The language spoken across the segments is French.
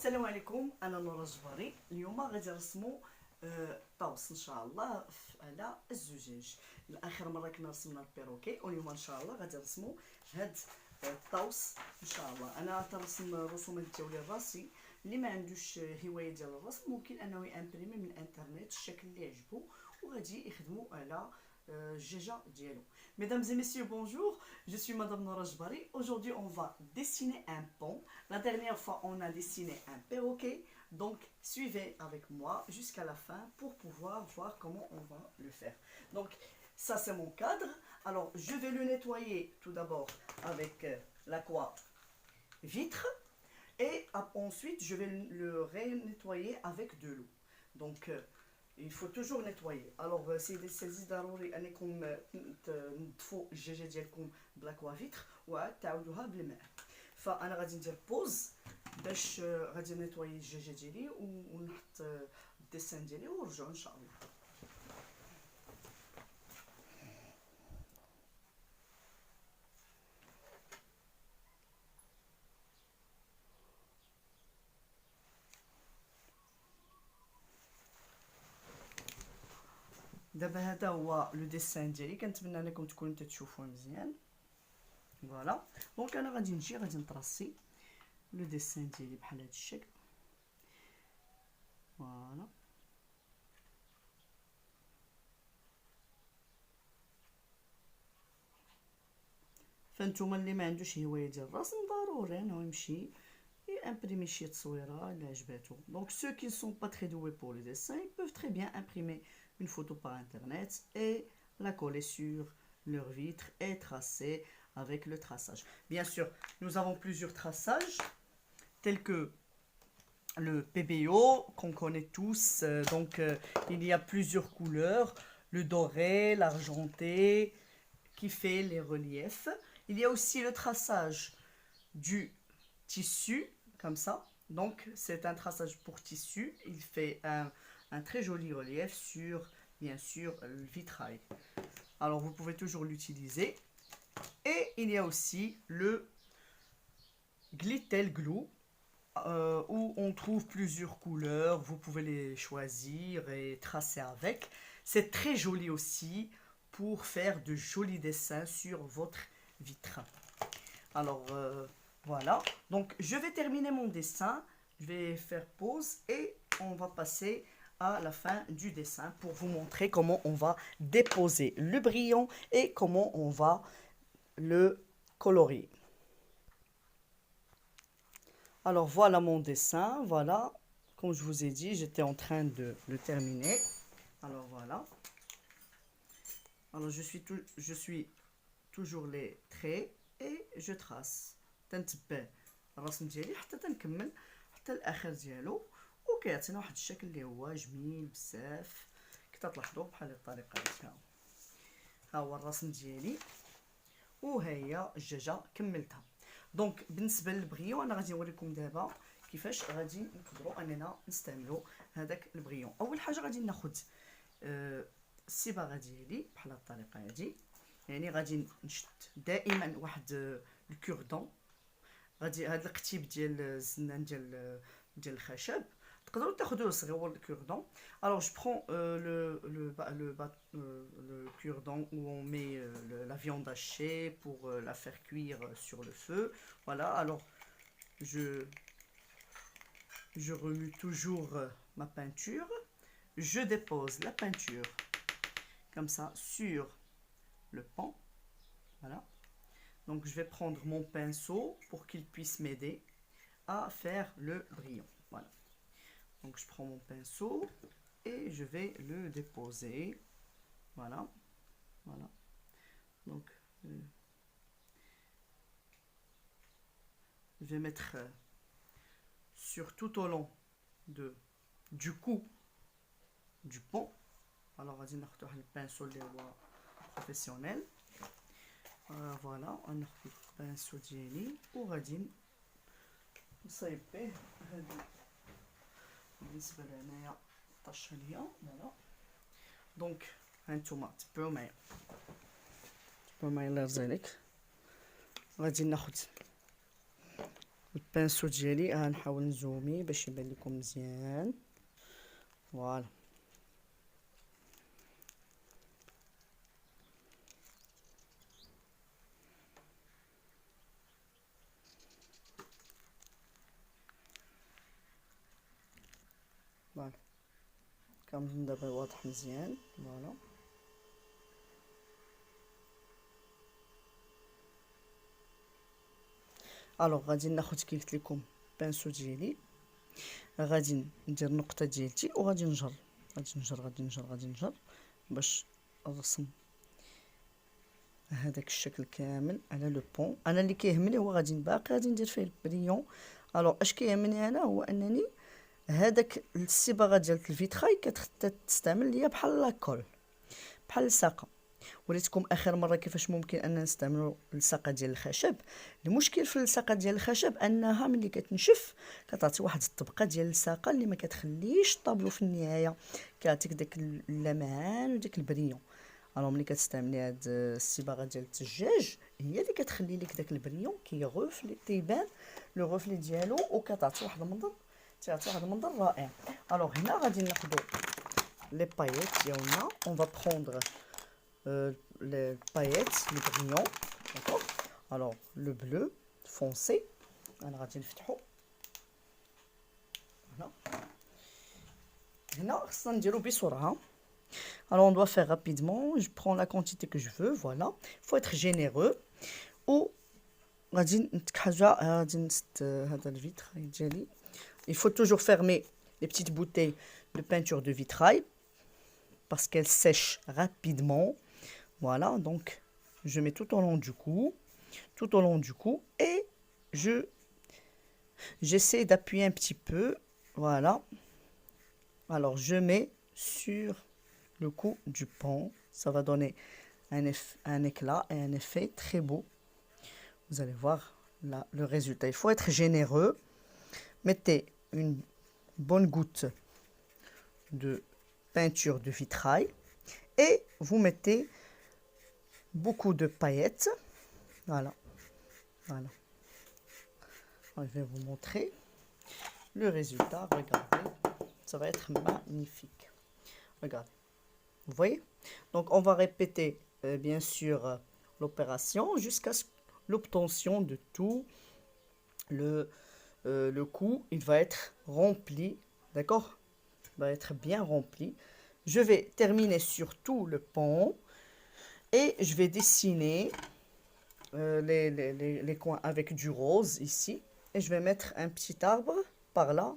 السلام عليكم، انا نورا الجباري. اليوم غادي نرسمو طاوس ان شاء الله على الزجاج. اخر مره كنا رسمنا البيروكي، واليوم ان شاء الله غادي نرسمو هاد الطاوس ان شاء الله. انا تنرسم الرسومات ديالي راسي. اللي ما عندوش هوايه ديال الرسم ممكن انه يامبريمي من الانترنت الشكل اللي يعجبو وغادي يخدمو على الجاجة diallo. Mesdames et messieurs, bonjour, je suis Madame Nora Jbari. Aujourd'hui, on va dessiner un pont. La dernière fois, on a dessiné un perroquet. Donc, suivez avec moi jusqu'à la fin pour pouvoir voir comment on va le faire. Donc, ça, c'est mon cadre. Alors, je vais le nettoyer tout d'abord avec l'aqua vitre. Et ensuite, je vais le nettoyer avec de l'eau. Donc, il faut toujours nettoyer. Alors سيدي ضروري انكم تنظفوا الدجاجه ديالكم بلاكوا فيتر وتعاودوها بالماء. فانا غادي ندير بوز باش غادي نيطويي الدجاجه ديالي ونحط الديسان ديالي ونرجعوا ان شاء الله. دابا هذا هو لو ديسان ديالي، كنتمنى انكم تكونوا تشوفوه مزيان. فوالا دونك انا غادي نطراسي لو ديسان ديالي بحال هذا الشكل. فوالا فانتوما اللي ما عندوش هوايه ديال الرسم ضروري انه يمشي imprimer شي تصويره اللي عجباتو. Donc ceux qui ne sont pas très doués pour le dessin, ils peuvent très bien imprimer une photo par internet et la coller sur leur vitre et tracer avec le traçage. Bien sûr, nous avons plusieurs traçages tels que le PBO qu'on connaît tous. Donc il y a plusieurs couleurs, le doré, l'argenté qui fait les reliefs. Il y a aussi le traçage du tissu comme ça. Donc c'est un traçage pour tissu. Il fait un très joli relief sur, bien sûr, le vitrail. Alors vous pouvez toujours l'utiliser. Et il y a aussi le glitter glue où on trouve plusieurs couleurs. Vous pouvez les choisir et tracer avec. C'est très joli aussi pour faire de jolis dessins sur votre vitre. Alors voilà, donc je vais terminer mon dessin, je vais faire pause et on va passer à la fin du dessin pour vous montrer comment on va déposer le brillant et comment on va le colorier. Alors voilà mon dessin, voilà, comme je vous ai dit, j'étais en train de le terminer. Alors voilà, alors je suis toujours les traits et je trace. تنتبه الرسم ديالي حتى تنكمل حتى الاخر ديالو وكيعطينا واحد الشكل اللي هو جميل بزاف. كتلاحظوا بحال الطريقه هذه. ها هو الرسم ديالي وها هي الدجاجه كملتها. دونك بالنسبه للبغيون انا غادي نوريكم دابا كيفاش غادي نقدروا اننا نستعملوا هذاك البغيون. اول حاجه غادي ناخذ الصباغه ديالي بحال الطريقه هذه، يعني غادي نشد دائما واحد الكوردون. غادي هاد القتيب ديال الزنان ديال الخشب تقدروا تاخذوا صغيور الكوردون. Alors je prends le cure-dent où on met la viande hachée pour la faire cuire sur le feu. Voilà, alors je remue toujours ma peinture. Je dépose la peinture comme ça sur le pan. Voilà. Donc je vais prendre mon pinceau pour qu'il puisse m'aider à faire le brillant. Voilà. Donc je prends mon pinceau et je vais le déposer. Voilà. Voilà. Donc je vais mettre sur tout au long du cou du pont. Alors vas-y, ناخذ واحد البانسو اللي هو بروفيسيونيل. فوالا ناخذ البانسو ديالي وغادي نصايب به هادي. بالنسبه لهنايا طشه ليا. فوالا دونك هانتوما تبعوا معايا الله يرضي عليك. غادي ناخذ البانسو ديالي غنحاول نزومي باش يبان لكم مزيان. فوالا فوالا كنظن دابا واضح مزيان. فوالا الوغ غادي ناخد كي قلت لكم بانسو ديالي، غادي ندير النقطه ديالتي وغادي نجر غادي نجر باش نرسم هذاك الشكل كامل على لو بون. انا اللي كيهمني هو غادي ندير فيه البريون. الوغ اش كيهمني انا هو انني هذاك الصباغه ديال الفيتراي كتستعمل ليا بحال لاكول بحال الساقه. وريتكم اخر مره كيفاش ممكن اننا نستعملوا الساقه ديال الخشب. المشكل في الساقه ديال الخشب انها ملي كتنشف كتعطي واحد الطبقه ديال الساقه اللي ما كتخليش الطابلو في النهايه كيعطيك داك اللمعان وداك البريون. الوغ ملي كتستعملي هاد الصباغه ديال الثلجاج هي اللي كتخلي لك داك البريون كيغوفلي تيبان لو غوفلي ديالو وكتعطي واحد المنظر رائع. الوغ هنا غادي ناخذ لي بايت ديالنا. اون فا بروندر les paillettes, les brillants, d'accord. Alors le bleu foncé, on va dire voilà. Là, ça ne dit pas. Alors on doit faire rapidement. Je prends la quantité que je veux, voilà. Il faut être généreux. Ou il faut toujours fermer les petites bouteilles de peinture de vitrail parce qu'elles sèchent rapidement. Voilà, donc je mets tout au long du cou, et j'essaie d'appuyer un petit peu. Voilà. Alors je mets sur le cou du pont. Ça va donner un éclat et un effet très beau. Vous allez voir là le résultat. Il faut être généreux. Mettez une bonne goutte de peinture de vitrail et vous mettez beaucoup de paillettes. Voilà. Je vais vous montrer le résultat. Regardez, ça va être magnifique. Regardez, vous voyez. Donc on va répéter bien sûr l'opération jusqu'à l'obtention de tout le cou. Il va être rempli, d'accord, va être bien rempli. Je vais terminer sur tout le pont. Et je vais dessiner les coins avec du rose ici. Et je vais mettre un petit arbre par là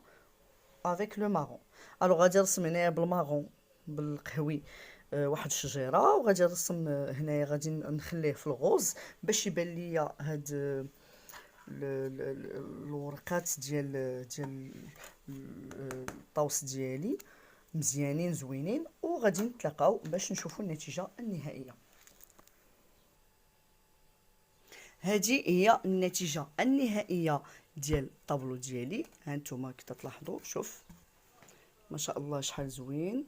avec le marron. Alors غادي نرسم هنايا بالمارون بالقهوي واحد الشجره، وغادي نرسم هنايا غادي نخليه في الغوز باش يبان ليا هاد الورقات ديال الطاوس ديالي مزيانين زوينين. وغادي نتلاقاو باش نشوفوا النتيجه النهائيه. هذه هي النتيجه النهائيه ديال الطابلو ديالي. ها نتوما كي تلاحظوا، شوف ما شاء الله شحال زوين.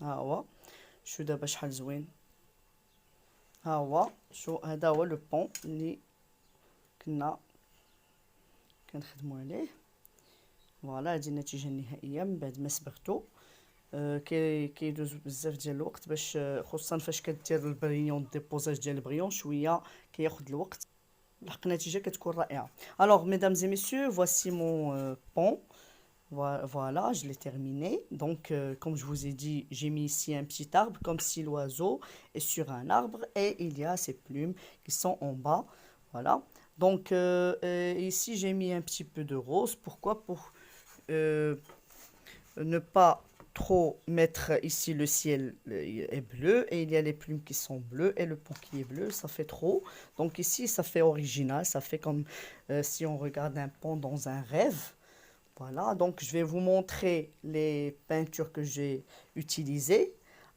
ها هو شو دابا شحال زوين. ها هو شو هذا هو لو بون اللي كنا كنخدموا عليه. فوالا هذه النتيجه النهائيه من بعد ما صبغتو. كيدوز بزاف ديال الوقت باش خصوصا فاش كدير البريون ديبوزاج ديال البريون شويه كياخذ الوقت. الحق النتيجه كتكون رائعه. Alors mesdames et messieurs, voici mon pont. Voilà, je l'ai terminé. Donc comme je vous ai dit, j'ai mis ici un petit arbre comme si l'oiseau est sur un arbre et il y a ses plumes qui sont en bas. Voilà. Donc ici j'ai mis un petit peu de rose. Pourquoi? Pour ne pas trop mettre ici le ciel est bleu et il y a les plumes qui sont bleues et le pont qui est bleu, ça fait trop. Donc ici ça fait original, ça fait comme si on regarde un pont dans un rêve. Voilà, donc je vais vous montrer les peintures que j'ai utilisées.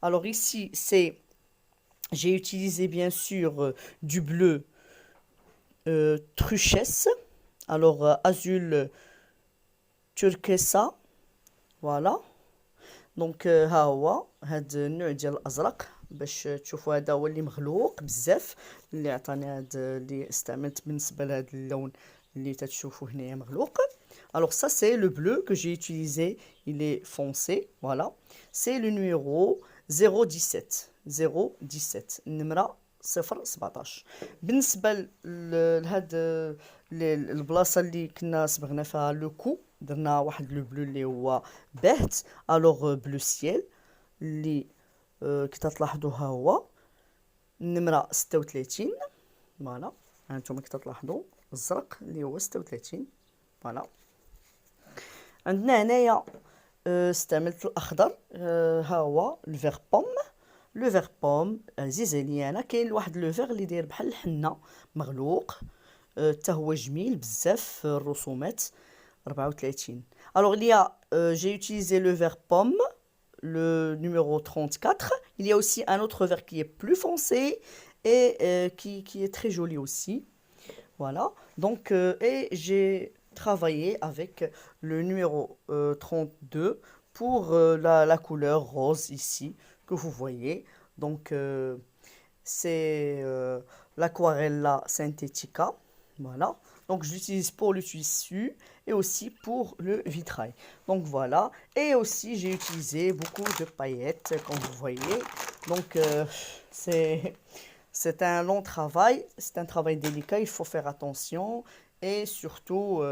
Alors ici j'ai utilisé bien sûr du bleu truchesse, alors azul turquesa. Voilà. دونك ها هو هاد النوع ديال الازرق باش تشوفوا هذا هو اللي مغلوق بزاف اللي عطاني هاد اللي استعملت بالنسبه لهذا اللون اللي تتشوفوا هنايا مغلوق. Alors ça c'est le bleu que j'ai utilisé, il est foncé, voilà. C'est le numéro 017 017 النمرة 017. بالنسبة لهاد البلاصة اللي كنا صبغنا فيها لو كو درنا واحد لو بلو اللي هو باهت. الوغ بلو سيال اللي كي تلاحظوا ها هو النمرة 36 فوالا. هانتوما كي تلاحظوا الزرق اللي هو 36 فوالا. عندنا هنايا استعملت الاخضر ها هو الفيغ بوم. لو فيغ بوم عزيز عليا انا. كاين واحد لو فيغ اللي داير بحال الحنه مغلوق حتى هو جميل بزاف في الرسومات 34. الوغ ليا j'ai utilisé le vert pomme, le numéro 34. Il y a aussi un autre vert qui est plus foncé et qui est très joli aussi. Voilà. Donc, et j'ai travaillé avec le numéro 32 pour la couleur rose ici que vous voyez. Donc, c'est l'Aquarella Synthetica. Voilà. Donc, je l'utilise pour le tissu et aussi pour le vitrail. Donc, voilà. Et aussi, j'ai utilisé beaucoup de paillettes, comme vous voyez. Donc, c'est un long travail. C'est un travail délicat. Il faut faire attention. Et surtout,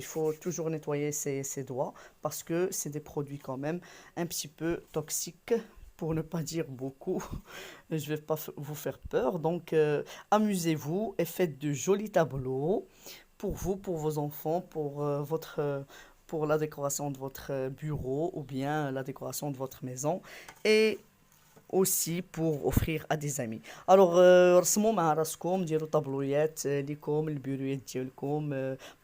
il faut toujours nettoyer ses doigts parce que c'est des produits quand même un petit peu toxiques, pour ne pas dire beaucoup. Je ne vais pas vous faire peur. Donc, amusez-vous et faites de jolis tableaux pour vous, pour vos enfants, pour la décoration de votre bureau ou bien la décoration de votre maison. Et aussi pour offrir à des amis. Alors رسموا مع راسكم ديروا طابلويات ليكم البيرويات ديالكم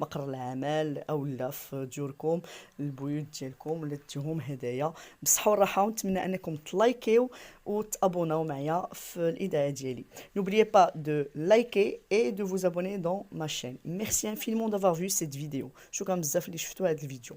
مقر العمل اولا في ديوركم البيوت ديالكم ولا ديهم هدايا بالصحه والراحه. ونتمنى انكم تلايكيو وتابوناو معايا في الاذاعه ديالي. N'oubliez pas de liker et de vous abonner dans ma chaîne. Merci infiniment d'avoir vu cette vidéo. شكرا بزاف اللي شفتوا هذا الفيديو.